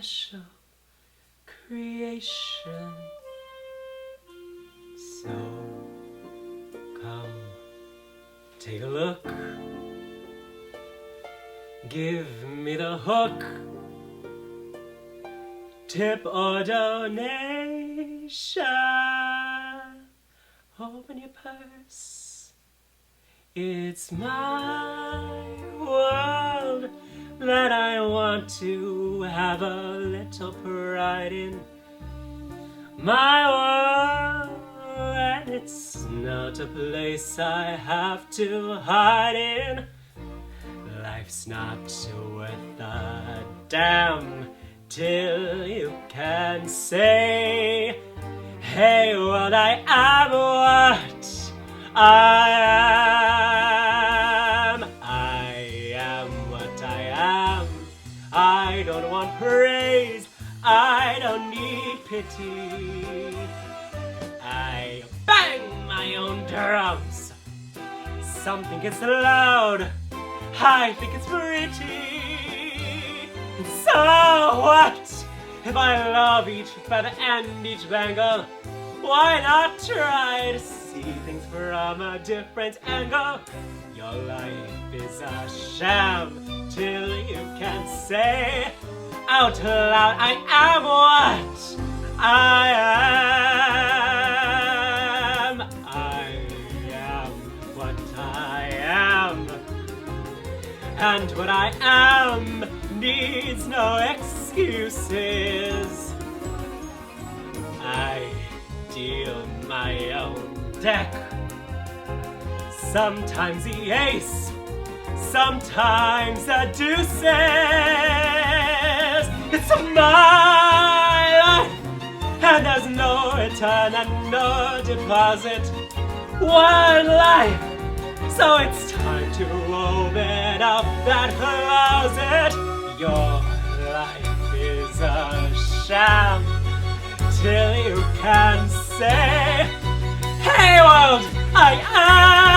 special creation. So come, take a look, give me the hook, tip or donation. Open your purse, it's my world that I want to have a little pride in. My world, and it's not a place I have to hide in. Life's not worth a damn till you can say, hey world, I am what I am. I am what I am. I don't want praise, I don't need pity. I bang my own drums. Some think it's loud, I think it's pretty. And so what if I love each feather and each bangle? Why not try to see things from a different angle? Your life is a sham till you can say out loud, I am what I am. I am what I am. And what I am needs no excuses. I deal my own deck. Sometimes the ace, sometimes the deuces. It's my life, and there's no return and no deposit. One life, so it's time to open up that closet. Your life is a sham till you can say, hey world, I am